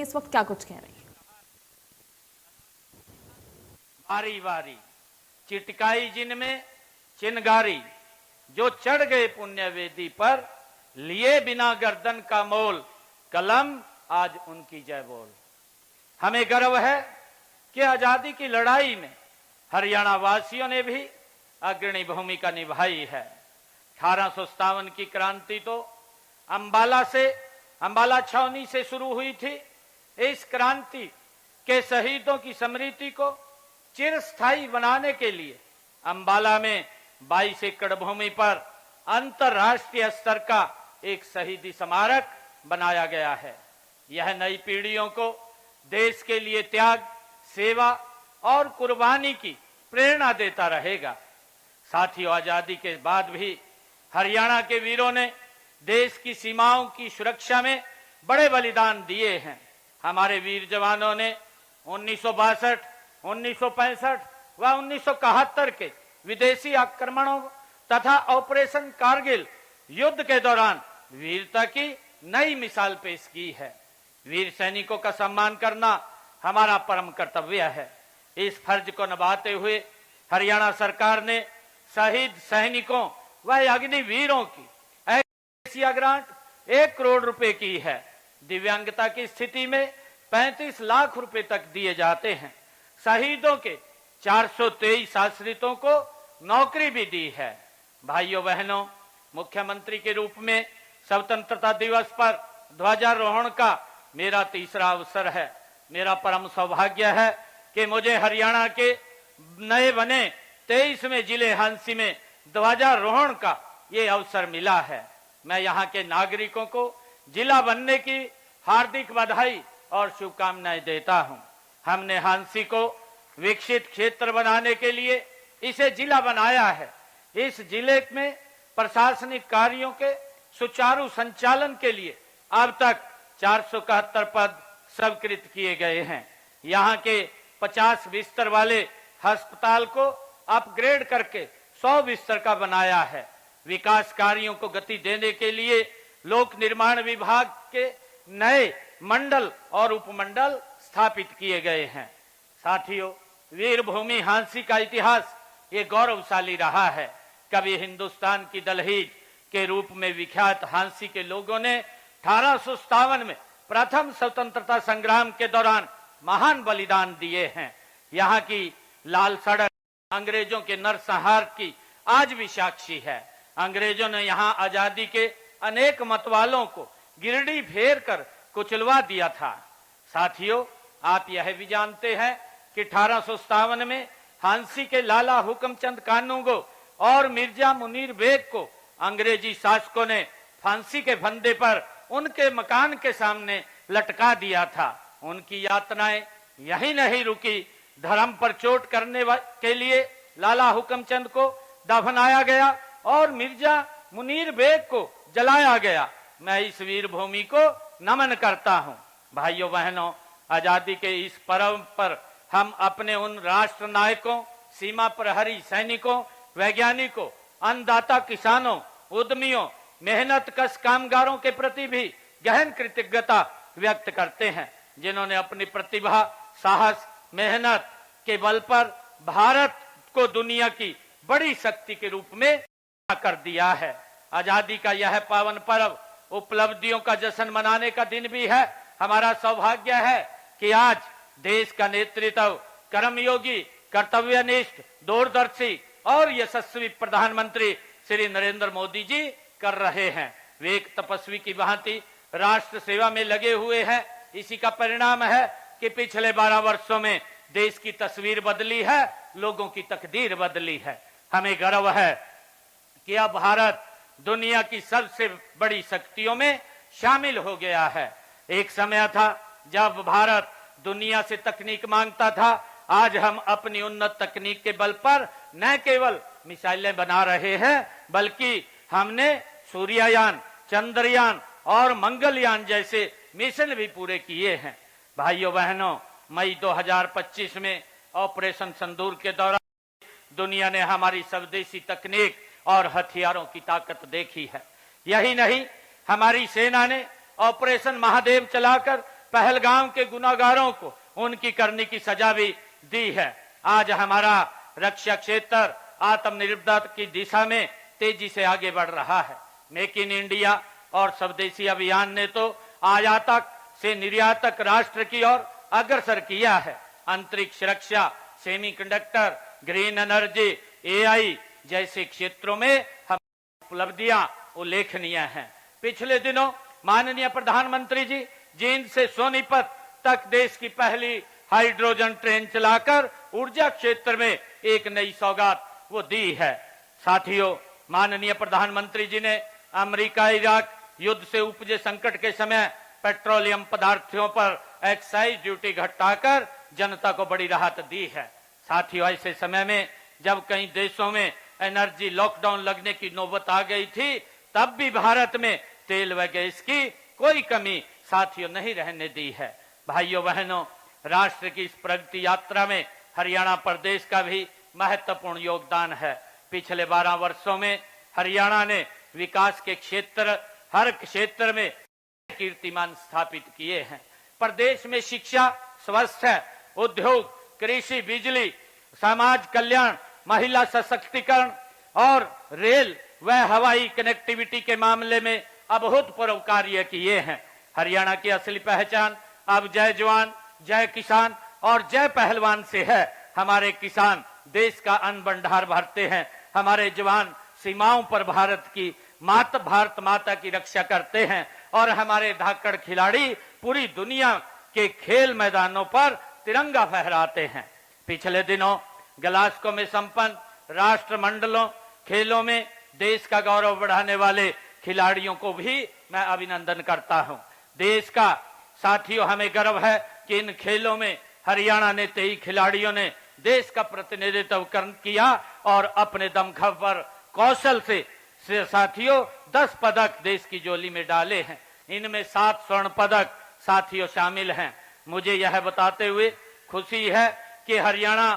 इस वक्त क्या कुछ कह रही है। बारी बारी चिटकाई जिनमें चिनगारी, जो चढ़ गए पुण्य वेदी पर, लिए बिना गर्दन का मोल, कलम आज उनकी जय बोल। हमें गर्व है कि आजादी की लड़ाई में हरियाणा वासियों ने भी अग्रणी भूमिका निभाई है। 1857 की क्रांति तो अंबाला छावनी से शुरू हुई थी। इस क्रांति के शहीदों की स्मृति को चिरस्थायी बनाने के लिए अंबाला में 22 एकड़ भूमि पर अंतर्राष्ट्रीय स्तर का एक शहीदी स्मारक बनाया गया है। यह नई पीढ़ियों को देश के लिए त्याग, सेवा और कुर्बानी की प्रेरणा देता रहेगा। साथियों, आजादी के बाद भी हरियाणा के वीरों ने देश की सीमाओं की सुरक्षा में बड़े बलिदान दिए हैं। हमारे वीर जवानों ने 1962, 1965 व 1971 के विदेशी आक्रमणों तथा ऑपरेशन कारगिल युद्ध के दौरान वीरता की नई मिसाल पेश की है। वीर सैनिकों का सम्मान करना हमारा परम कर्तव्य है। इस फर्ज को निभाते हुए हरियाणा सरकार ने शहीद सैनिकों व अग्निवीरों की एशिया ग्रांट 1 करोड़ रुपए की है। दिव्यांगता की स्थिति में 35 लाख रुपए तक दिए जाते हैं। शहीदों के 423 आश्रितों को नौकरी भी दी है। भाइयों बहनों, मुख्यमंत्री के रूप में स्वतंत्रता दिवस पर ध्वजारोहण का मेरा तीसरा अवसर है। मेरा परम सौभाग्य है कि मुझे हरियाणा के नए बने 23वें जिले हांसी में ध्वजारोहण का ये अवसर मिला है। मैं यहाँ के नागरिकों को जिला बनने की हार्दिक बधाई और शुभकामनाएं देता हूँ। हमने हांसी को विकसित क्षेत्र बनाने के लिए इसे जिला बनाया है। इस जिले में प्रशासनिक कार्यों के सुचारू संचालन के लिए अब तक 471 पद स्वीकृत किए गए हैं। यहाँ के 50 बिस्तर वाले अस्पताल को अपग्रेड करके 100 बिस्तर का बनाया है। विकास कार्यों को गति देने के लिए लोक निर्माण विभाग के नए मंडल और उपमंडल स्थापित किए गए हैं। साथियों, वीरभूमि हांसी का इतिहास ये गौरवशाली रहा है। कभी हिंदुस्तान की दलहीज के रूप में विख्यात हांसी के लोगों ने 1857 में प्रथम स्वतंत्रता संग्राम के दौरान महान बलिदान दिए हैं। यहाँ की लाल सड़क अंग्रेजों के नरसंहार की आज भी साक्षी है। अंग्रेजों ने यहाँ आजादी के अनेक मतवालों को गिरडी फेर कर कुचलवा दिया था। साथियों, आप यह भी जानते हैं कि 1857 में हांसी के लाला हुक्मचंद कानूगो और मिर्जा मुनीर बेग को अंग्रेजी शासकों ने फांसी के फंदे पर उनके मकान के सामने लटका दिया था। उनकी यातनाएं यही नहीं रुकी। धर्म पर चोट करने के लिए लाला हुक्मचंद को दफनाया गया और मिर्जा मुनीर बेग को जलाया गया। मैं इस वीर भूमि को नमन करता हूं। भाइयों बहनों, आजादी के इस पर्व पर हम अपने उन राष्ट्र नायकों, सीमा प्रहरी सैनिकों, वैज्ञानिकों, अन्नदाता किसानों, उद्यमियों, मेहनत कश कामगारों के प्रति भी गहन कृतज्ञता व्यक्त करते हैं, जिन्होंने अपनी प्रतिभा, साहस, मेहनत के बल पर भारत को दुनिया की बड़ी शक्ति के रूप में कर दिया है। आजादी का यह पावन पर्व उपलब्धियों का जश्न मनाने का दिन भी है। हमारा सौभाग्य है कि आज देश का नेतृत्व कर्मयोगी, कर्तव्यनिष्ठ, दूरदर्शी और यशस्वी प्रधानमंत्री श्री नरेंद्र मोदी जी कर रहे हैं। वे एक तपस्वी की भांति राष्ट्र सेवा में लगे हुए हैं। इसी का परिणाम है कि पिछले 12 वर्षों में देश की तस्वीर बदली है, लोगों की तकदीर बदली है। हमें गर्व है कि अब भारत दुनिया की सबसे बड़ी शक्तियों में शामिल हो गया है। एक समय था जब भारत दुनिया से तकनीक मांगता था। आज हम अपनी उन्नत तकनीक के बल पर न केवल मिसाइलें बना रहे हैं, बल्कि हमने सूर्ययान, चंद्रयान और मंगलयान जैसे मिशन भी पूरे किए हैं। भाइयों बहनों, मई 2025 में ऑपरेशन सिंदूर के दौरान दुनिया ने हमारी स्वदेशी तकनीक और हथियारों की ताकत देखी है। यही नहीं, हमारी सेना ने ऑपरेशन महादेव चलाकर पहलगाम के गुनाहगारों को उनकी करनी की सजा भी दी है। आज हमारा रक्षा क्षेत्र आत्मनिर्भरता की दिशा में तेजी से आगे बढ़ रहा है। मेक इन इंडिया और स्वदेशी अभियान ने तो आयातक से निर्यातक राष्ट्र की ओर अग्रसर किया है। अंतरिक्ष रक्षा, सेमीकंडक्टर, ग्रीन एनर्जी, एआई जैसे क्षेत्रों में हम उपलब्धियां उल्लेखनीय हैं। पिछले दिनों माननीय प्रधानमंत्री जी जींद से सोनीपत तक देश की पहली हाइड्रोजन ट्रेन चलाकर ऊर्जा क्षेत्र में एक नई सौगात वो दी है। साथियों, माननीय प्रधानमंत्री जी ने अमेरिका इराक युद्ध से उपजे संकट के समय पेट्रोलियम पदार्थों पर एक्साइज ड्यूटी घटाकर जनता को बड़ी राहत दी है। साथियों, ऐसे समय में जब कई देशों में एनर्जी लॉकडाउन लगने की नौबत आ गई थी, तब भी भारत में तेल व गैस की कोई कमी साथियों नहीं रहने दी है। भाइयों बहनों, राष्ट्र की इस प्रगति यात्रा में हरियाणा प्रदेश का भी महत्वपूर्ण योगदान है। पिछले 12 वर्षों में हरियाणा ने विकास के हर क्षेत्र में कीर्तिमान स्थापित किए हैं। प्रदेश में शिक्षा, स्वास्थ्य, उद्योग, कृषि, बिजली, समाज कल्याण, महिला सशक्तिकरण और रेल व हवाई कनेक्टिविटी के मामले में अभूतपूर्व कार्य किए हैं। हरियाणा की असली पहचान अब जय जवान, जय किसान और जय पहलवान से है। हमारे किसान देश का अन्न भंडार भरते हैं, हमारे जवान सीमाओं पर भारत माता की रक्षा करते हैं और हमारे धाकड़ खिलाड़ी पूरी दुनिया के खेल मैदानों पर तिरंगा फहराते हैं। पिछले दिनों ग्लासगो में संपन्न राष्ट्रमंडलों खेलों में देश का गौरव बढ़ाने वाले खिलाड़ियों को भी मैं अभिनंदन करता हूं। देश का साथियों, हमें गर्व है कि इन खेलों में हरियाणा ने 23 खिलाड़ियों ने देश का प्रतिनिधित्व किया और अपने दमखम पर कौशल से साथियों 10 पदक देश की झोली में डाले हैं। इनमें 7 स्वर्ण पदक साथियों शामिल हैं। मुझे यह बताते हुए खुशी है कि हरियाणा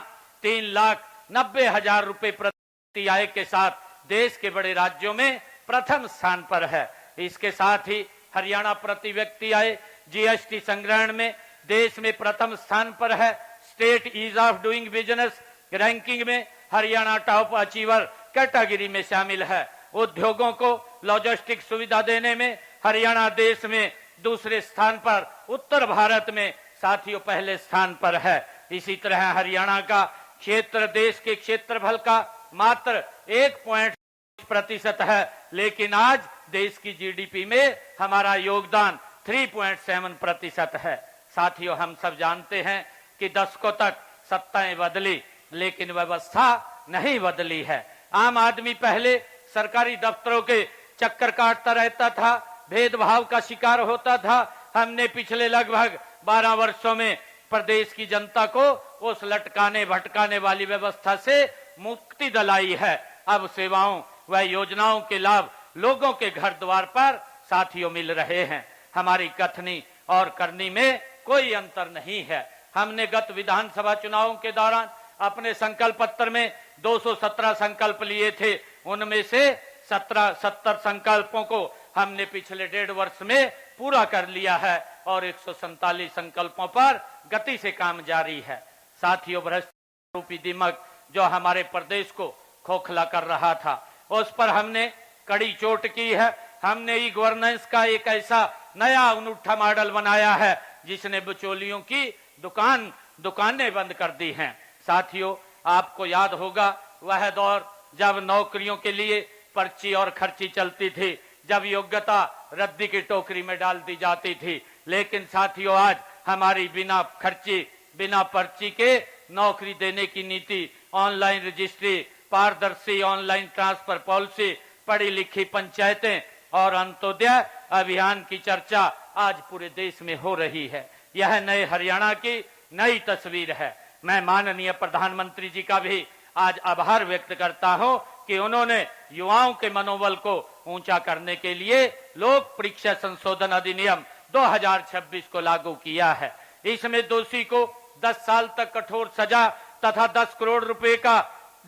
3,90,000 रुपए प्रति आय के साथ देश के बड़े राज्यों में प्रथम स्थान पर है। इसके साथ ही हरियाणा प्रति व्यक्ति आय जीएसटी संग्रहण में देश में प्रथम स्थान पर है। State ease of doing business ranking में हरियाणा टॉप अचीवर कैटेगरी में शामिल है। उद्योगों को लॉजिस्टिक सुविधा देने में हरियाणा देश में दूसरे स्थान पर, उत्तर भारत में साथियों पहले स्थान पर है। इसी तरह हरियाणा का क्षेत्र देश के क्षेत्रफल का मात्र 1% है, लेकिन आज देश की जीडीपी में हमारा योगदान 3.7% है। साथियों, हम सब जानते हैं कि दशकों तक सत्ताएं बदली, लेकिन व्यवस्था नहीं बदली है। आम आदमी पहले सरकारी दफ्तरों के चक्कर काटता रहता था, भेदभाव का शिकार होता था। हमने पिछले लगभग 12 वर्षों में प्रदेश की जनता को उस लटकाने भटकाने वाली व्यवस्था से मुक्ति दिलाई है। अब सेवाओं व योजनाओं के लाभ लोगों के घर द्वार पर साथियों मिल रहे हैं। हमारी कथनी और करनी में कोई अंतर नहीं है। हमने गत विधानसभा चुनावों के दौरान अपने संकल्प पत्र में 217 संकल्प लिए थे। उनमें से 70 संकल्पों को हमने पिछले 1.5 वर्ष में पूरा कर लिया है और 147 संकल्पों पर गति से काम जारी है। साथियों, भ्रष्टाचार रूपी दिमक जो हमारे प्रदेश को खोखला कर रहा था, उस पर हमने कड़ी चोट की है। हमने ई गवर्नेंस का एक ऐसा नया अनूठा मॉडल बनाया है जिसने बिचौलियों की दुकानें बंद कर दी हैं। साथियों, आपको याद होगा वह दौर जब नौकरियों के लिए पर्ची और खर्ची चलती थी, जब योग्यता रद्दी की टोकरी में डाल दी जाती थी। लेकिन साथियों, आज हमारी बिना खर्ची बिना पर्ची के नौकरी देने की नीति, ऑनलाइन रजिस्ट्री, पारदर्शी ऑनलाइन ट्रांसफर पॉलिसी, पढ़ी लिखी पंचायतें और अंत्योदय अभियान की चर्चा आज पूरे देश में हो रही है। यह नए हरियाणा की नई तस्वीर है। मैं माननीय प्रधानमंत्री जी का भी आज आभार व्यक्त करता हूं कि उन्होंने युवाओं के मनोबल को ऊंचा करने के लिए लोक परीक्षा संशोधन अधिनियम 2026 को लागू किया है। इसमें दोषी को 10 साल तक कठोर सजा तथा 10 करोड़ रुपए का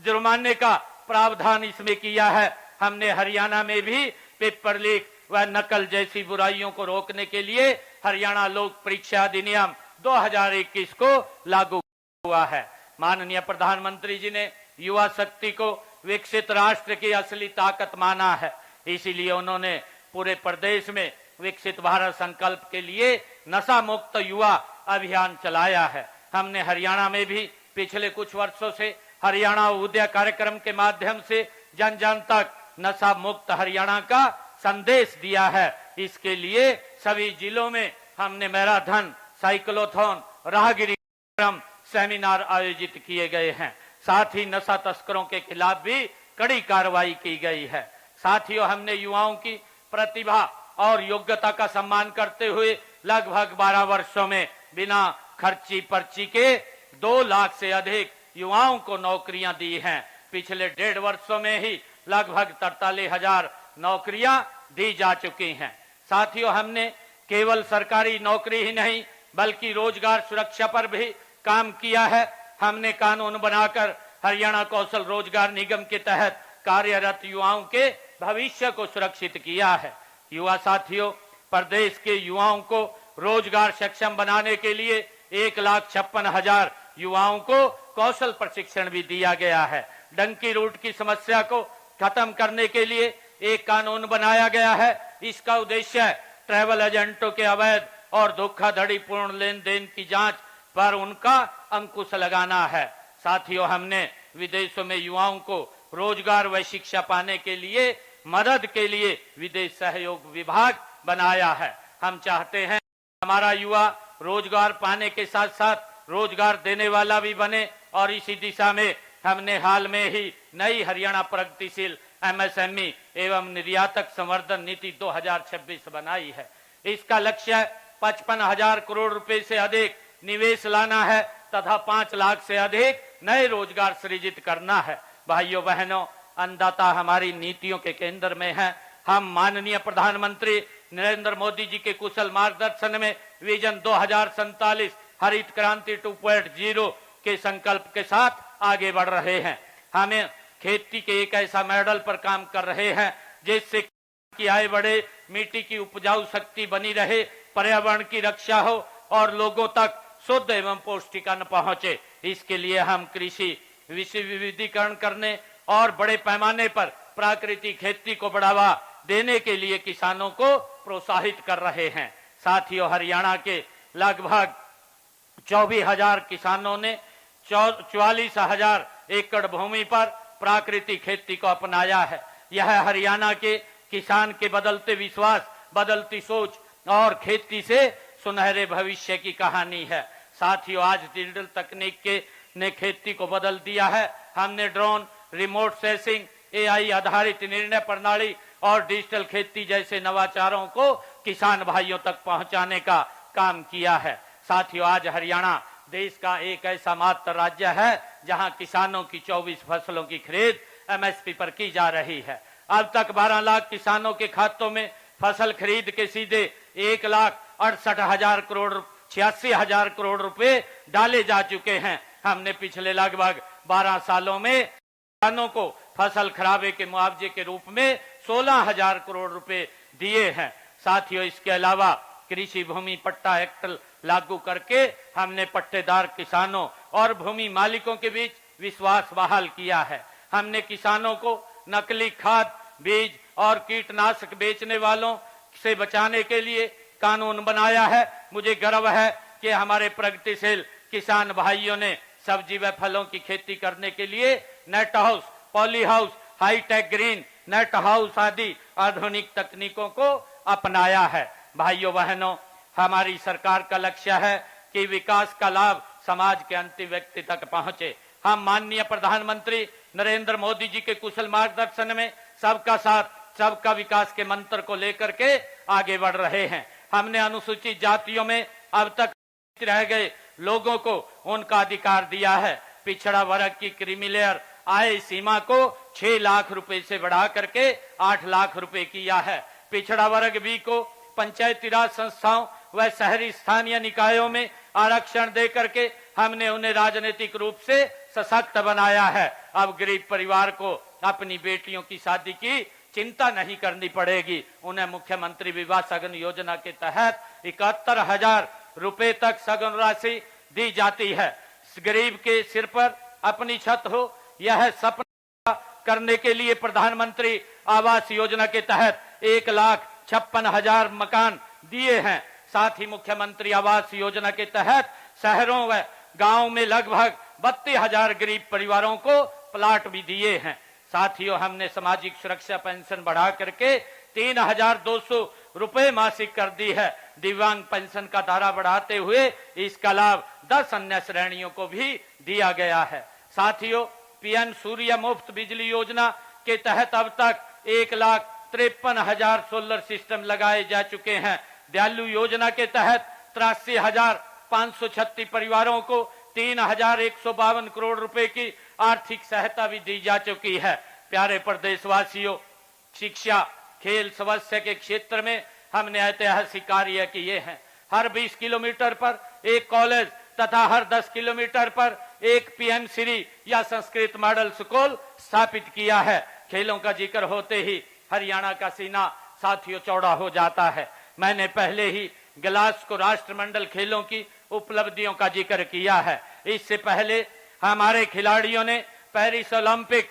जुर्माने का प्रावधान इसमें किया है। हमने हरियाणा में भी पेपर लीक व नकल जैसी बुराइयों को रोकने के लिए हरियाणा लोक परीक्षा अधिनियम 2021 को लागू हुआ है। माननीय प्रधानमंत्री जी ने युवा शक्ति को विकसित राष्ट्र की असली ताकत माना है, इसीलिए उन्होंने पूरे प्रदेश में विकसित भारत संकल्प के लिए नशा मुक्त युवा अभियान चलाया है। हमने हरियाणा में भी पिछले कुछ वर्षों से हरियाणा उदय कार्यक्रम के माध्यम से जन जन तक नशा मुक्त हरियाणा का संदेश दिया है। इसके लिए सभी जिलों में हमने मैराथन, साइक्लोथॉन, राहगिरी कार्यक्रम, सेमिनार आयोजित किए गए हैं। साथ ही नशा तस्करों के खिलाफ भी कड़ी कार्रवाई की गई है। साथियों, हमने युवाओं की प्रतिभा और योग्यता का सम्मान करते हुए लगभग 12 वर्षों में बिना खर्ची पर्ची के 2 लाख से अधिक युवाओं को नौकरियां दी हैं। पिछले 1.5 वर्षों में ही लगभग 43,000 नौकरियां दी जा चुकी हैं। साथियों, हमने केवल सरकारी नौकरी ही नहीं बल्कि रोजगार सुरक्षा पर भी काम किया है। हमने कानून बनाकर हरियाणा कौशल रोजगार निगम के तहत कार्यरत युवाओं के भविष्य को सुरक्षित किया है। युवा साथियों, प्रदेश के युवाओं को रोजगार सक्षम बनाने के लिए 1,56,000 युवाओं को कौशल प्रशिक्षण भी दिया गया है। डंकी रूट की समस्या को खत्म करने के लिए एक कानून बनाया गया है। इसका उद्देश्य ट्रैवल एजेंटों के अवैध और धोखाधड़ीपूर्ण लेन देन की जांच पर उनका अंकुश लगाना है। साथियों, हमने विदेशों में युवाओं को रोजगार व शिक्षा पाने के लिए मदद के लिए विदेश सहयोग विभाग बनाया है। हम चाहते हैं हमारा युवा रोजगार पाने के साथ साथ रोजगार देने वाला भी बने और इसी दिशा में हमने हाल में ही नई हरियाणा प्रगतिशील एमएसएमई एवं निर्यातक संवर्धन नीति 2026 बनाई है। इसका लक्ष्य 55,000 करोड़ रुपए से अधिक निवेश लाना है तथा 5 लाख से अधिक नए रोजगार सृजित करना है। भाइयों बहनों, अन्नदाता हमारी नीतियों के केंद्र में है। हम माननीय प्रधानमंत्री नरेंद्र मोदी जी के कुशल मार्गदर्शन में विजन 2047 हरित क्रांति 2.0 के संकल्प के साथ आगे बढ़ रहे हैं। हमें खेती के एक ऐसा मॉडल पर काम कर रहे हैं जिससे की आय बढ़े, मिट्टी की उपजाऊ शक्ति बनी रहे, पर्यावरण की रक्षा हो और लोगों तक शुद्ध एवं पौष्टिक अन्न पहुंचे। इसके लिए हम कृषि विविधीकरण करने और बड़े पैमाने पर प्राकृतिक खेती को बढ़ावा देने के लिए किसानों को प्रोत्साहित कर रहे हैं। साथियों, हरियाणा के लगभग 24,000 किसानों ने 44,000 एकड़ भूमि पर प्राकृतिक खेती को अपनाया है। यह हरियाणा के किसान के बदलते विश्वास, बदलती सोच और खेती से सुनहरे भविष्य की कहानी है। साथियों, आज डिजिटल तकनीक ने खेती को बदल दिया है। हमने ड्रोन, रिमोट सेंसिंग, एआई आधारित निर्णय प्रणाली और डिजिटल खेती जैसे नवाचारों को किसान भाइयों तक पहुंचाने का काम किया है। साथियों, आज हरियाणा देश का एक ऐसा मात्र राज्य है जहां किसानों की 24 फसलों की खरीद एमएसपी पर की जा रही है। अब तक 12 लाख किसानों के खातों में फसल खरीद के सीधे 1,68,000 करोड़ 86,000 करोड़ रुपए डाले जा चुके हैं। हमने पिछले लगभग 12 सालों में किसानों को फसल खराबे के मुआवजे के रूप में 16,000 करोड़ रुपए दिए हैं। साथियों, इसके अलावा कृषि भूमि पट्टा एक्ट लागू करके हमने पट्टेदार किसानों और भूमि मालिकों के बीच विश्वास बहाल किया है। हमने किसानों को नकली खाद, बीज और कीटनाशक बेचने वालों से बचाने के लिए कानून बनाया है। मुझे गर्व है कि हमारे प्रगतिशील किसान भाइयों ने सब्जी व फलों की खेती करने के लिए net house, poly house, high tech green net house आदि आधुनिक तकनीकों को अपनाया है। भाइयों बहनों, हमारी सरकार का लक्ष्य है कि विकास का लाभ समाज के अंतिम व्यक्ति तक पहुंचे। हम माननीय प्रधानमंत्री नरेंद्र मोदी जी के कुशल मार्गदर्शन में सबका साथ, सबका विकास के मंत्र को लेकर के आगे बढ़ रहे हैं। हमने अनुसूचित जातियों में अब तक रह गए लोगों को उनका अधिकार दिया है। पिछड़ा वर्ग की क्रीमी लेयर आय सीमा को 6 लाख रुपए से बढ़ा करके 8 लाख रुपए किया है। पिछड़ा वर्ग बी को पंचायती राज संस्थाओं व शहरी स्थानीय निकायों में आरक्षण दे करके हमने उन्हें राजनीतिक रूप से सशक्त बनाया है। अब गरीब परिवार को अपनी बेटियों की शादी की चिंता नहीं करनी पड़ेगी। उन्हें मुख्यमंत्री विवाह सघन योजना के तहत 71,000 रुपए तक सघन राशि दी जाती है। गरीब के सिर पर अपनी छत हो, यह सपना करने के लिए प्रधानमंत्री आवास योजना के तहत 1,56,000 मकान दिए हैं। साथ ही मुख्यमंत्री आवास योजना के तहत शहरों व गांव में लगभग 32,000 गरीब परिवारों को प्लाट भी दिए हैं। साथियों, हमने सामाजिक सुरक्षा पेंशन बढ़ा करके 3,200 रुपए मासिक कर दी है। दिव्यांग पेंशन का दायरा बढ़ाते हुए इसका लाभ 10 अन्य श्रेणियों को भी दिया गया है। साथियों, पीएम सूर्य मुफ्त बिजली योजना के तहत अब तक 1,53,000 सोलर सिस्टम लगाए जा चुके हैं। दयालु योजना के तहत 83,536 परिवारों को 3,152 करोड़ रुपए की आर्थिक सहायता भी दी जा चुकी है। प्यारे प्रदेशवासियों, शिक्षा, खेल, स्वास्थ्य के क्षेत्र में हमने ऐतिहासिक कार्य किए हैं। हर 20 किलोमीटर पर एक कॉलेज तथा हर 10 किलोमीटर पर एक पीएम श्री या संस्कृत मॉडल स्कूल स्थापित किया है। खेलों का जिक्र होते ही हरियाणा का सीना साथियों चौड़ा हो जाता है। मैंने पहले ही ग्लासगो राष्ट्रमंडल खेलों की उपलब्धियों का जिक्र किया है। इससे पहले हमारे खिलाड़ियों ने पेरिस ओलंपिक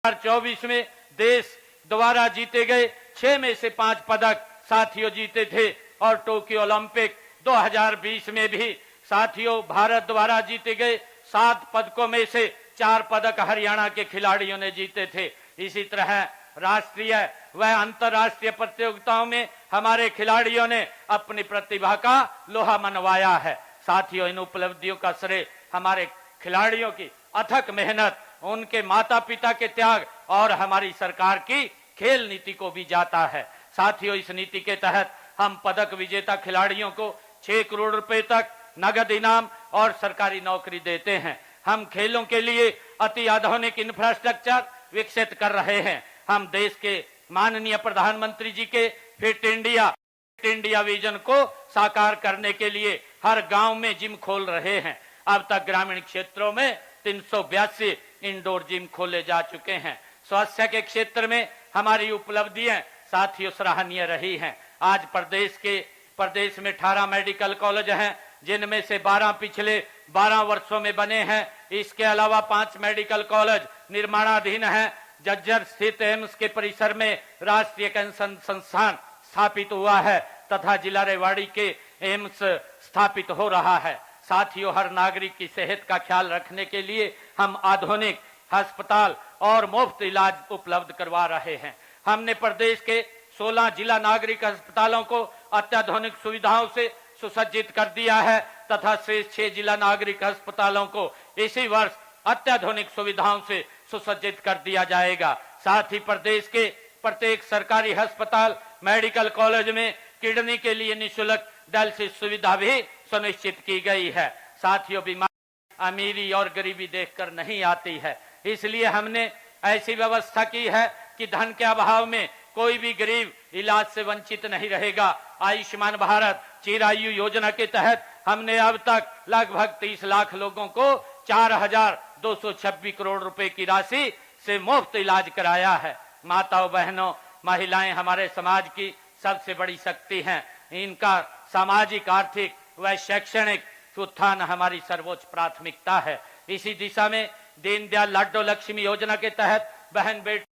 2024 में देश द्वारा जीते गए 6 में से 5 पदक साथियों जीते थे और टोक्यो ओलंपिक 2020 में भी साथियों भारत द्वारा जीते गए 7 पदकों में से 4 पदक हरियाणा के खिलाड़ियों ने जीते थे। इसी तरह राष्ट्रीय व अंतर्राष्ट्रीय प्रतियोगिताओं में हमारे खिलाड़ियों ने अपनी प्रतिभा का लोहा मनवाया है। साथियों, इन उपलब्धियों का श्रेय हमारे खिलाड़ियों की अथक मेहनत, उनके माता पिता के त्याग और हमारी सरकार की खेल नीति को भी जाता है। साथियों, इस नीति के तहत हम पदक विजेता खिलाड़ियों को 6 करोड़ रुपए तक नगद इनाम और सरकारी नौकरी देते हैं। हम खेलों के लिए अति आधुनिक इंफ्रास्ट्रक्चर विकसित कर रहे हैं। हम देश के माननीय प्रधानमंत्री जी के फिट इंडिया विजन को साकार करने के लिए हर गांव में जिम खोल रहे हैं। अब तक ग्रामीण क्षेत्रों में 382 इंडोर जिम खोले जा चुके हैं। स्वास्थ्य के क्षेत्र में हमारी उपलब्धियां साथियों सराहनीय रही हैं। आज प्रदेश में 18 मेडिकल कॉलेज हैं, जिनमें से 12 पिछले 12 वर्षों में बने हैं। इसके अलावा 5 मेडिकल कॉलेज निर्माणाधीन हैं। जज्जर स्थित एम्स के परिसर में राष्ट्रीय कैंसर संस्थान स्थापित हुआ है तथा जिला रेवाड़ी के एम्स स्थापित हो रहा है। साथियों, हर नागरिक की सेहत का ख्याल रखने के लिए हम आधुनिक अस्पताल और मुफ्त इलाज उपलब्ध करवा रहे हैं। हमने प्रदेश के 16 जिला नागरिक अस्पतालों को अत्याधुनिक सुविधाओं से सुसज्जित कर दिया है तथा शेष 6 जिला नागरिक अस्पतालों को इसी वर्ष अत्याधुनिक सुविधाओं से सुसज्जित कर दिया जाएगा। साथ ही प्रदेश के प्रत्येक सरकारी अस्पताल मेडिकल कॉलेज में किडनी के लिए निःशुल्क डायलिसिस सुविधा भी सुनिश्चित की गई है। साथियों, बीमारी अमीरी और गरीबी देखकर नहीं आती है, इसलिए हमने ऐसी व्यवस्था की है कि धन के अभाव में कोई भी गरीब इलाज से वंचित नहीं रहेगा। आयुष्मान भारत चिरायु योजना के तहत हमने अब तक लगभग 30 लाख लोगों को 4,226 करोड़ रुपए की राशि से मुफ्त इलाज कराया है। माताओं, बहनों, महिलाएं हमारे समाज की सबसे बड़ी शक्ति हैं। इनका सामाजिक, आर्थिक व शैक्षणिक उत्थान हमारी सर्वोच्च प्राथमिकता है। इसी दिशा में दीनदयाल लाडो लक्ष्मी योजना के तहत बहन बेटी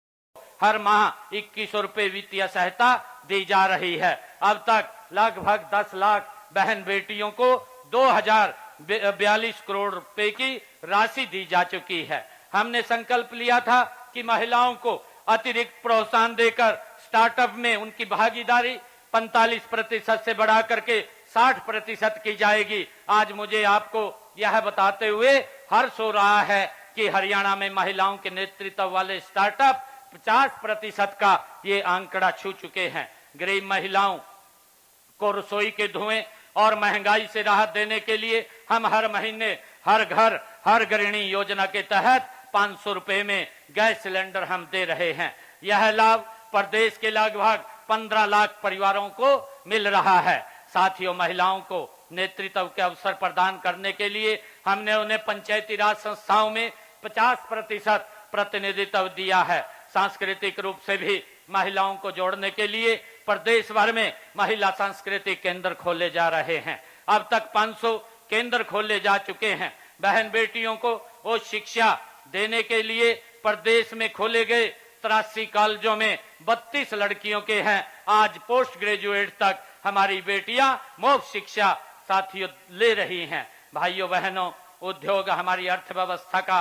हर माह 2100 रुपए वित्तीय सहायता दी जा रही है। अब तक लगभग 10 लाख बहन बेटियों को 2,042 करोड़ रुपए की राशि दी जा चुकी है। हमने संकल्प लिया था कि महिलाओं को अतिरिक्त प्रोत्साहन देकर स्टार्टअप में उनकी भागीदारी 45% से बढ़ा करके 60% की जाएगी। आज मुझे आपको यह बताते हुए हर्ष हो रहा है कि हरियाणा में महिलाओं के नेतृत्व वाले स्टार्टअप 50% का ये आंकड़ा छू चुके हैं। गरीब महिलाओं को रसोई के धुएं और महंगाई से राहत देने के लिए हम हर महीने हर घर हर गृहिणी योजना के तहत 500 रुपए में गैस सिलेंडर हम दे रहे हैं। यह लाभ प्रदेश के लगभग 15 लाख परिवारों को मिल रहा है। साथियों, महिलाओं को नेतृत्व के अवसर प्रदान करने के लिए हमने उन्हें पंचायती राज संस्थाओं में 50% प्रतिनिधित्व दिया है। सांस्कृतिक रूप से भी महिलाओं को जोड़ने के लिए प्रदेश भर में महिला सांस्कृतिक केंद्र खोले जा रहे हैं। अब तक 500 केंद्र खोले जा चुके हैं। बहन बेटियों को वो शिक्षा देने के लिए प्रदेश में खोले गए 83 कॉलेजों में 32 लड़कियों के हैं। आज पोस्ट ग्रेजुएट तक हमारी बेटियां मुफ्त शिक्षा साथियों ले रही हैं। भाइयों बहनों, उद्योग हमारी अर्थव्यवस्था का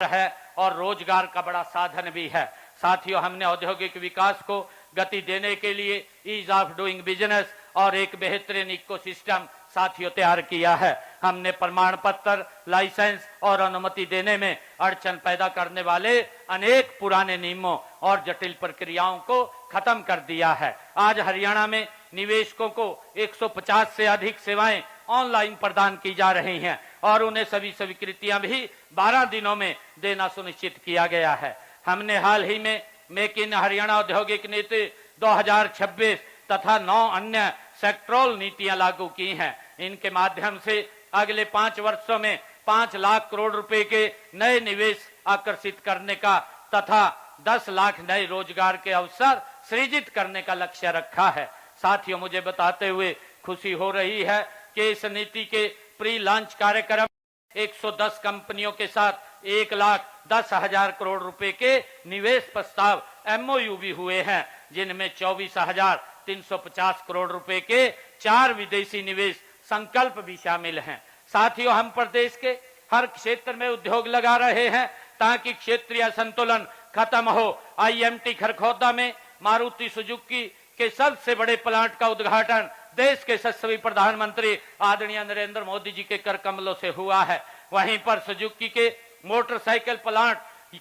है और रोजगार का बड़ा साधन भी है। साथियों, हमने औद्योगिक विकास को गति देने के लिए ईज ऑफ डूइंग बिजनेस और एक बेहतरीन इकोसिस्टम साथियों तैयार किया है। हमने प्रमाण पत्र, लाइसेंस और अनुमति देने में अड़चन पैदा करने वाले अनेक पुराने नियमों और जटिल प्रक्रियाओं को खत्म कर दिया है। आज हरियाणा में निवेशकों को 150 से अधिक सेवाएं ऑनलाइन प्रदान की जा रही हैं और उन्हें सभी स्वीकृतियां भी 12 दिनों में देना सुनिश्चित किया गया है। हमने हाल ही में मेक इन हरियाणा औद्योगिक नीति 2026 तथा 9 अन्य सेक्टरल नीतियां लागू की हैं। इनके माध्यम से अगले 5 वर्षों में 5 लाख करोड़ रुपए के नए निवेश आकर्षित करने का तथा 10 लाख नए रोजगार के अवसर सृजित करने का लक्ष्य रखा है। साथियों, मुझे बताते हुए खुशी हो रही है कि इस नीति के प्री लॉन्च कार्यक्रम 110 कंपनियों के साथ 1,10,000 करोड़ रुपए के निवेश प्रस्ताव MOU भी हुए हैं, जिनमें 24,350 करोड़ रुपए के 4 विदेशी निवेश संकल्प भी शामिल हैं। साथियों, हम प्रदेश के हर क्षेत्र में उद्योग लगा रहे हैं ताकि क्षेत्रीय संतुलन खत्म हो। IMT खरखौदा में मारुति सुजुकी के सबसे बड़े प्लांट का उद्घाटन देश के यशस्वी प्रधानमंत्री आदरणीय नरेंद्र मोदी जी के कर कमलों से हुआ है। वहीं पर सुजुकी के मोटरसाइकिल प्लांट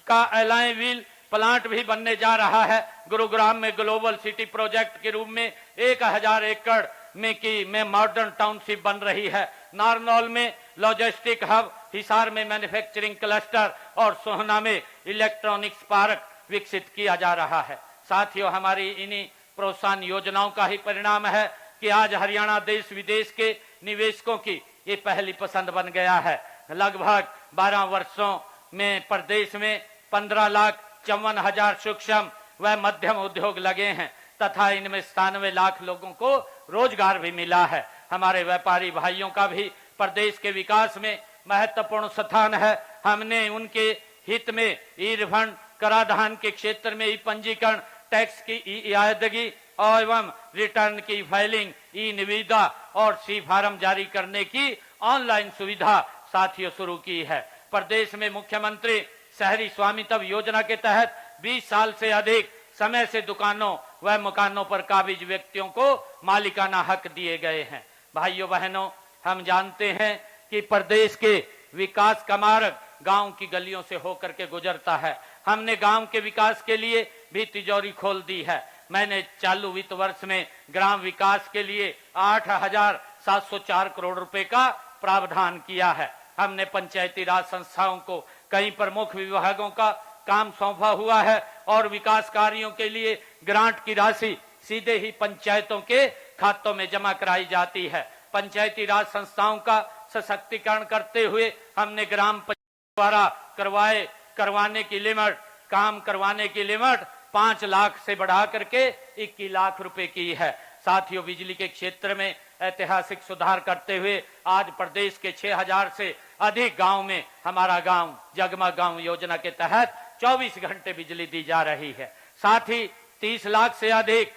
का एलॉय व्हील प्लांट भी बनने जा रहा है। गुरुग्राम में ग्लोबल सिटी प्रोजेक्ट के रूप में 1000 एकड़ में मॉडर्न टाउनशिप बन रही है। नारनौल में लॉजिस्टिक हब, हिसार में मैन्युफैक्चरिंग क्लस्टर और सोहना में इलेक्ट्रॉनिक्स पार्क विकसित किया जा रहा है। साथियों, हमारी इन्हीं प्रोत्साहन योजनाओं का ही परिणाम है कि आज हरियाणा देश विदेश के निवेशकों की ये पहली पसंद बन गया है। लगभग 12 वर्षों में प्रदेश में 15,54,000 सूक्ष्म व मध्यम उद्योग लगे हैं तथा इनमें 97 लाख लोगों को रोजगार भी मिला है। हमारे व्यापारी भाइयों का भी प्रदेश के विकास में महत्वपूर्ण स्थान है। हमने उनके हित में ई रिफंड, कराधान के क्षेत्र में ई पंजीकरण, टैक्स की ई अदायगी एवं रिटर्न की फाइलिंग, ई निविदा और सी फार्म जारी करने की ऑनलाइन सुविधा साथियों शुरू की है। प्रदेश में मुख्यमंत्री शहरी स्वामित्व योजना के तहत 20 साल से अधिक समय से दुकानों व मकानों पर काबिज व्यक्तियों को मालिकाना हक दिए गए हैं। भाइयों बहनों, हम जानते हैं कि प्रदेश के विकास का मार्ग गांव की गलियों से होकर के गुजरता है। हमने गांव के विकास के लिए भी तिजोरी खोल दी है। मैंने चालू वित्त वर्ष में ग्राम विकास के लिए 8,704 करोड़ रुपए का प्रावधान किया है। हमने पंचायती राज संस्थाओं को कई प्रमुख विभागों का काम सौंपा हुआ है और विकास कार्यों के लिए ग्रांट की राशि सीधे ही पंचायतों के खातों में जमा कराई जाती है। पंचायती राज संस्थाओं का सशक्तिकरण करते हुए हमने ग्राम पंचायत द्वारा करवाने की लिमिट, काम करवाने की लिमिट 5 लाख से बढ़ा करके 21 लाख रुपए की है। साथियों, बिजली के क्षेत्र में ऐतिहासिक सुधार करते हुए आज प्रदेश के 6,000 से अधिक गांव में हमारा गांव जगमग गांव योजना के तहत 24 घंटे बिजली दी जा रही है। साथ ही 30 लाख से अधिक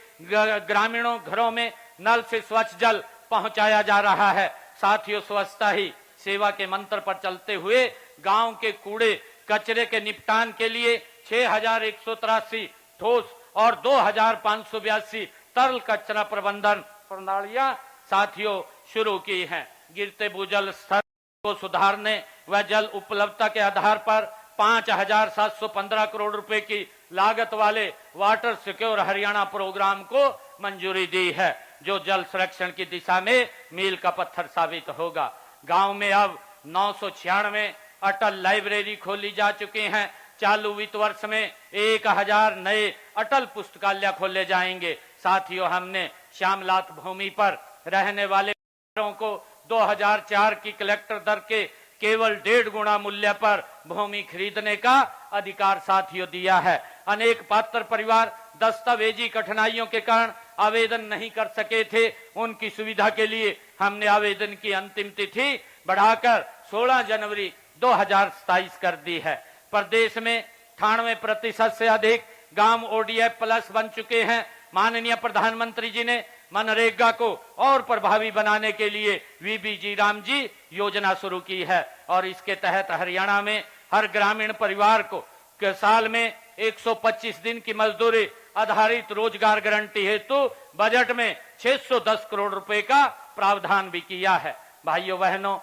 ग्रामीणों घरों में नल से स्वच्छ जल पहुंचाया जा रहा है। साथियों, स्वच्छता ही सेवा के मंत्र पर चलते हुए गांव के कूड़े कचरे के निपटान के लिए 6,183 ठोस और 2,582 तरल कचरा प्रबंधन प्रणालियां साथियों शुरू की हैं। गिरते भूजल स्तर को सुधारने व जल उपलब्धता के आधार पर 5,715 करोड़ रुपए की लागत वाले वाटर सिक्योर हरियाणा प्रोग्राम को मंजूरी दी है, जो जल संरक्षण की दिशा में मील का पत्थर साबित होगा। गांव में अब 996 अटल लाइब्रेरी खोली जा चुकी हैं। चालू वित्त वर्ष में 1,000 नए अटल पुस्तकालय खोले जाएंगे। साथियों, हमने श्यामलात भूमि पर रहने वाले को 2004 की कलेक्टर दर के केवल 1.5 गुना मूल्य पर भूमि खरीदने का अधिकार साथियों दिया है। अनेक पात्र परिवार दस्तावेजी कठिनाइयों के कारण आवेदन नहीं कर सके थे। उनकी सुविधा के लिए हमने आवेदन की अंतिम तिथि बढ़ाकर 16 जनवरी 2027 कर दी है। प्रदेश में 98% से अधिक गांव ODF प्लस बन चुके हैं। माननीय प्रधानमंत्री जी ने मनरेगा को और प्रभावी बनाने के लिए VBG राम जी योजना शुरू की है और इसके तहत हरियाणा में हर ग्रामीण परिवार को साल में 125 दिन की मजदूरी आधारित रोजगार गारंटी हेतु बजट में 610 करोड़ रुपए का प्रावधान भी किया है। भाइयों बहनों,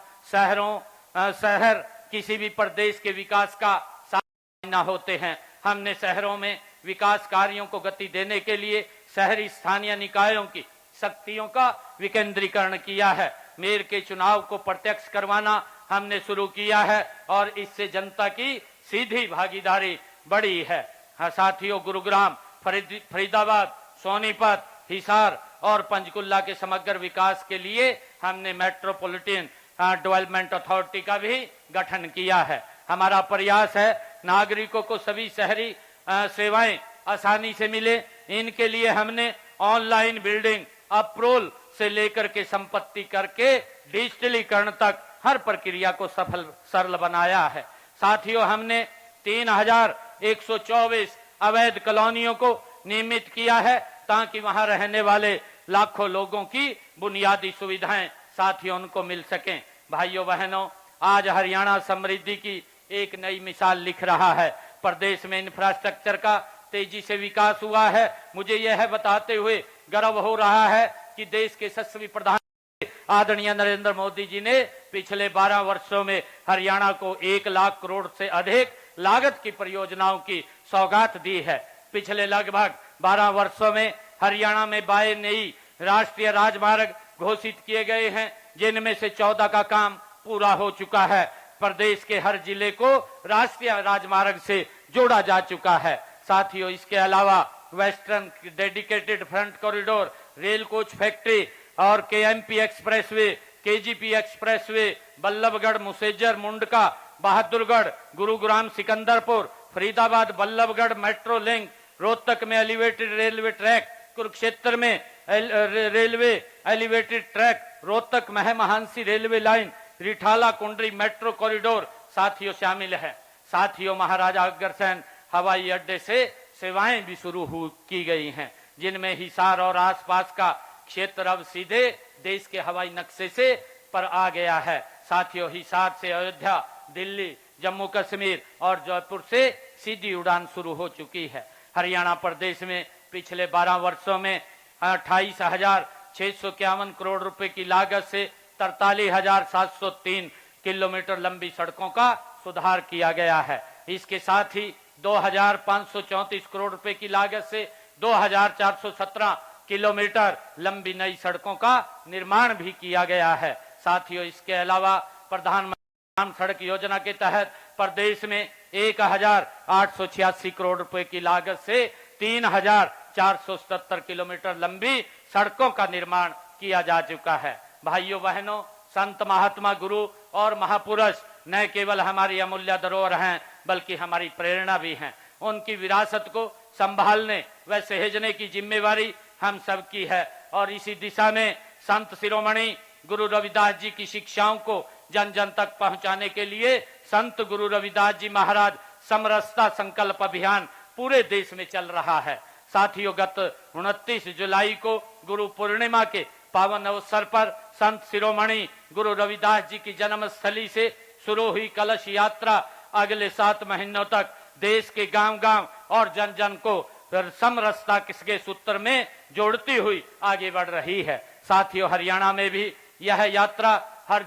शहर किसी भी प्रदेश के विकास का साधन होते हैं। हमने शहरों में विकास कार्यों को गति देने के लिए शहरी स्थानीय निकायों की शक्तियों का विकेंद्रीकरण किया है। मेयर के चुनाव को प्रत्यक्ष करवाना हमने शुरू किया है और इससे जनता की सीधी भागीदारी बढ़ी है। साथियों, गुरुग्राम, फरीदाबाद, सोनीपत, हिसार और पंचकुला के समग्र विकास के लिए हमने मेट्रोपॉलिटन डेवलपमेंट अथॉरिटी का भी गठन किया है। हमारा प्रयास है नागरिकों को सभी शहरी सेवाएं आसानी से मिले। इनके लिए हमने ऑनलाइन बिल्डिंग अप्रूवल से लेकर के संपत्ति करके डिजिटलीकरण तक हर प्रक्रिया को सरल बनाया है। साथियों, हमने 3124 अवैध कॉलोनियों को नियमित किया है ताकि वहां रहने वाले लाखों लोगों की बुनियादी सुविधाएं साथियों उनको मिल सकें। भाइयों बहनों, आज हरियाणा समृद्धि की एक नई मिसाल लिख रहा है। प्रदेश में इंफ्रास्ट्रक्चर का तेजी से विकास हुआ है। मुझे यह बताते हुए गर्व हो रहा है कि देश के यशस्वी प्रधानमंत्री आदरणीय नरेंद्र मोदी जी ने पिछले 12 वर्षों में हरियाणा को 1 लाख करोड़ से अधिक लागत की परियोजनाओं की सौगात दी है। पिछले लगभग 12 वर्षों में हरियाणा में 22 नई राष्ट्रीय राजमार्ग घोषित किए गए हैं, जिनमें से 14 का काम पूरा हो चुका है। प्रदेश के हर जिले को राष्ट्रीय राजमार्ग से जोड़ा जा चुका है। साथियों, इसके अलावा western dedicated front corridor, rail coach factory और KMP expressway, KGP expressway, Ballabhgarh मुसेजर Mundka, Bahadurgarh, Gurugram Sikandarpur, Faridabad Ballabhgarh metro link, Rohtak में एलिवेटेड रेलवे ट्रैक, कुरुक्षेत्र में railway elevated track, Rohtak महमहांसी railway line, Rithala कुंडरी metro corridor साथियों शामिल है। साथियों, महाराजा अग्रसेन हवाई अड्डे से सेवाएं भी शुरू की गई हैं, जिनमें हिसार और आसपास का क्षेत्र अब सीधे देश के हवाई नक्शे से पर आ गया है। साथियों, हिसार से अयोध्या, दिल्ली, जम्मू कश्मीर और जयपुर से सीधी उड़ान शुरू हो चुकी है। हरियाणा प्रदेश में पिछले 12 वर्षों में 28,651 करोड़ रुपए की लागत से 43,703 किलोमीटर लंबी सड़कों का सुधार किया गया है। इसके साथ ही 2,534 करोड़ रुपए की लागत से 2,417 किलोमीटर लंबी नई सड़कों का निर्माण भी किया गया है। साथियों, इसके अलावा प्रधानमंत्री ग्राम सड़क योजना के तहत प्रदेश में 1,886 करोड़ रुपए की लागत से 3,477 किलोमीटर लंबी सड़कों का निर्माण किया जा चुका है। भाइयों बहनों, संत महात्मा गुरु और महापुरुष न केवल हमारी अमूल्य धरोहर हैं बल्कि हमारी प्रेरणा भी हैं। उनकी विरासत को संभालने व सहेजने की जिम्मेवारी हम सब की है और इसी दिशा में संत शिरोमणि गुरु रविदास जी की शिक्षाओं को जन जन तक पहुंचाने के लिए संत गुरु रविदास जी महाराज समरसता संकल्प अभियान पूरे देश में चल रहा है। साथियों, गत 29 जुलाई को गुरु पूर्णिमा के पावन अवसर पर संत शिरोमणि गुरु रविदास जी की जन्मस्थली से शुरू हुई कलश यात्रा अगले 7 महीनों तक देश के गांव-गांव और जन जन को समरसता के सूत्र में जोड़ती हुई आगे बढ़ रही है। साथियों, हरियाणा में भी यह यात्रा हर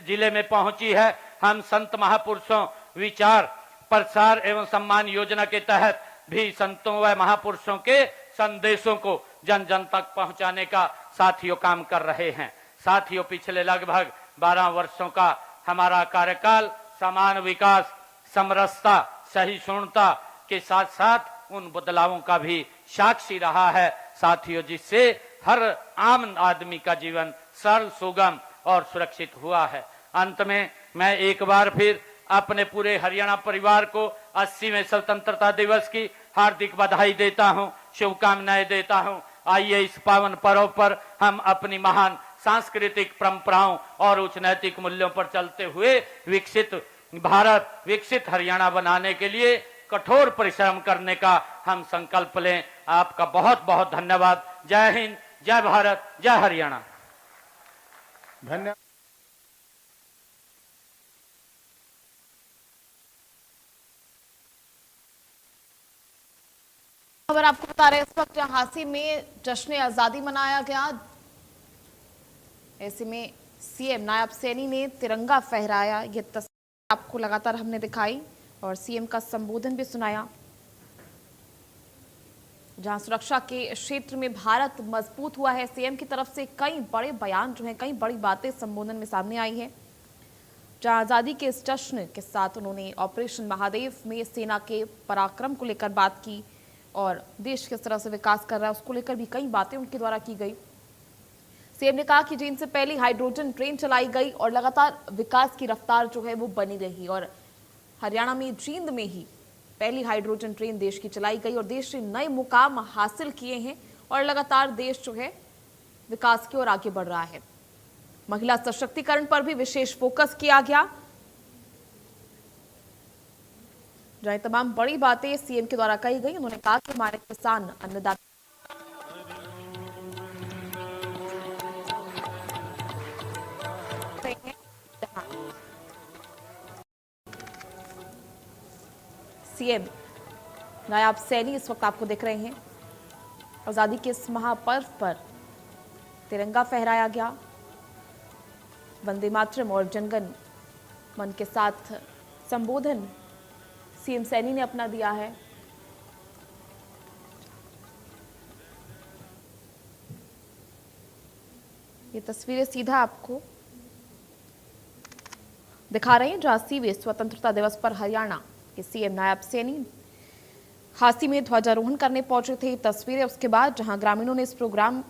जिले में पहुंची है। हम संत महापुरुषों विचार प्रसार एवं सम्मान योजना के तहत भी संतों व महापुरुषों के संदेशों को जन जन तक पहुंचाने का साथियों काम कर रहे हैं। साथियों, पिछले लगभग 12 वर्षों का हमारा कार्यकाल समान विकास, समरसता, सहिष्णुता के साथ साथ उन बदलावों का भी साक्षी रहा है। साथियों, जिससे हर आम आदमी का जीवन सरल, सुगम और सुरक्षित हुआ है। अंत में मैं एक बार फिर अपने पूरे हरियाणा परिवार को 80वें स्वतंत्रता दिवस की हार्दिक बधाई देता हूं, शुभकामनाएं देता हूं। आइए इस पावन पर्व पर हम अपनी महान सांस्कृतिक परंपराओं और उच्च नैतिक मूल्यों पर चलते हुए विकसित भारत, विकसित हरियाणा बनाने के लिए कठोर परिश्रम करने का हम संकल्प लें। आपका बहुत बहुत धन्यवाद। जय हिंद, जय भारत, जय हरियाणा। धन्यवाद। खबर आपको बता रहे हैं, इस वक्त झांसी में जश्न आजादी मनाया गया। ऐसे में सीएम नायब सैनी ने तिरंगा फहराया। ये तस्वीर आपको लगातार हमने दिखाई और सीएम का संबोधन भी सुनाया। जहां सुरक्षा के क्षेत्र में भारत मजबूत हुआ है, सीएम की तरफ से कई बड़े बयान जो हैं, कई बड़ी बातें संबोधन में सामने आई हैं। जहां आजादी के इस जश्न के साथ उन्होंने ऑपरेशन महादेव में सेना के पराक्रम को लेकर बात की और देश किस तरह से विकास कर रहा है उसको लेकर भी कई बातें उनके द्वारा की गई। सीएम ने कहा कि चीन से पहली हाइड्रोजन ट्रेन चलाई गई और लगातार विकास की रफ्तार जो है वो बनी रही और हरियाणा में जींद में ही पहली हाइड्रोजन ट्रेन देश की चलाई गई और देश ने नए मुकाम हासिल किए हैं और लगातार देश जो है विकास की ओर आगे बढ़ रहा है। महिला सशक्तिकरण पर भी विशेष फोकस किया गया। जहां तमाम बड़ी बातें सीएम के द्वारा कही गई। उन्होंने कहा कि हमारे किसान अन्नदाता सीएम नायब सैनी इस वक्त आपको दिख रहे हैं। आजादी के इस महापर्व पर तिरंगा फहराया गया। वंदे मातरम और जनगण मन के साथ संबोधन सीएम सैनी ने अपना दिया है। ये तस्वीरें सीधा आपको दिखा रहे हैं जहां 80वें स्वतंत्रता दिवस पर हरियाणा के सीएम नायब सैनी झांसी में ध्वजारोहण करने पहुंचे थे। तस्वीरें उसके बाद जहां ग्रामीणों ने इस प्रोग्राम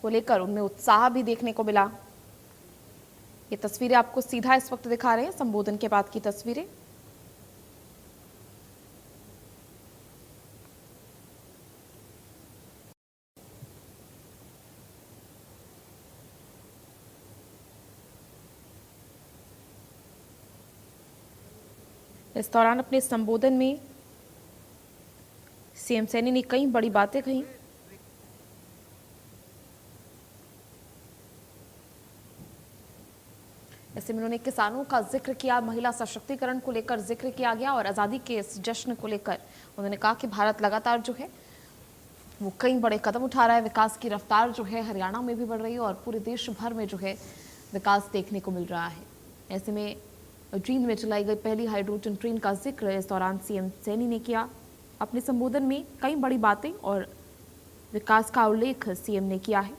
को लेकर उनमें उत्साह भी देखने को मिला। ये तस्वीरें आपको सीधा इस वक्त दिखा रहे हैं, संबोधन के बाद की तस्वीरें। इस दौरान अपने संबोधन में सीएम सैनी ने कई बड़ी बातें कही। ऐसे में उन्होंने किसानों का जिक्र किया, महिला सशक्तिकरण को लेकर जिक्र किया गया और आजादी के इस जश्न को लेकर उन्होंने कहा कि भारत लगातार जो है वो कई बड़े कदम उठा रहा है। विकास की रफ्तार जो है हरियाणा में भी बढ़ रही है और पूरे देश भर में जो है विकास देखने को मिल रहा है। ऐसे में जींद में चलाई गई पहली हाइड्रोजन ट्रेन का जिक्र इस दौरान सीएम सैनी ने किया। अपने संबोधन में कई बड़ी बातें और विकास का उल्लेख सीएम ने किया है।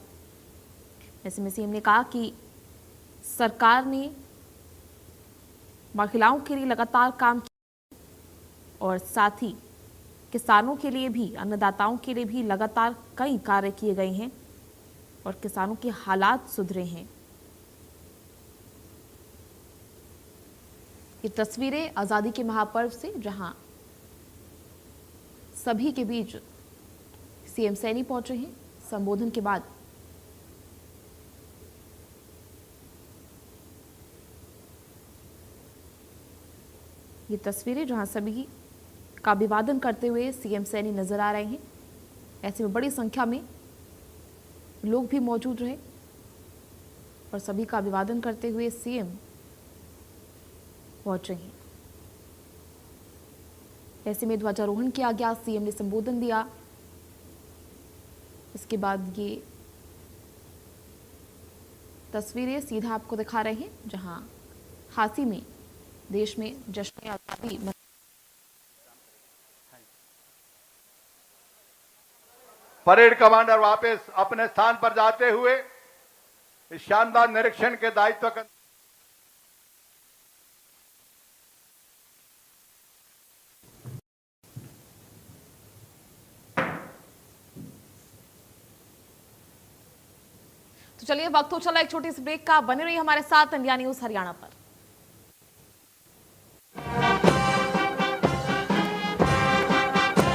ऐसे में सीएम ने कहा कि सरकार ने महिलाओं के लिए लगातार काम किया और साथ ही किसानों के लिए भी, अन्नदाताओं के लिए भी लगातार कई कार्य किए गए हैं और किसानों के हालात सुधरे हैं। ये तस्वीरें आजादी के महापर्व से जहां सभी के बीच सीएम सैनी पहुंचे हैं संबोधन के बाद। ये तस्वीरें जहां सभी का अभिवादन करते हुए सीएम सैनी नजर आ रहे हैं। ऐसे में बड़ी संख्या में लोग भी मौजूद रहे और सभी का अभिवादन करते हुए सीएम पहुंचे हैं। ऐसे में ध्वजारोहण किया गया, सीएम ने संबोधन दिया। इसके बाद ये तस्वीरें सीधा आपको दिखा रहे हैं जहां झांसी में देश में जश्न आजादी परेड कमांडर वापस अपने स्थान पर जाते हुए इस शानदार निरीक्षण के दायित्व का तो चलिए वक्त हो चला एक छोटी सी ब्रेक का। बने रहिए हमारे साथ इंडिया न्यूज हरियाणा पर।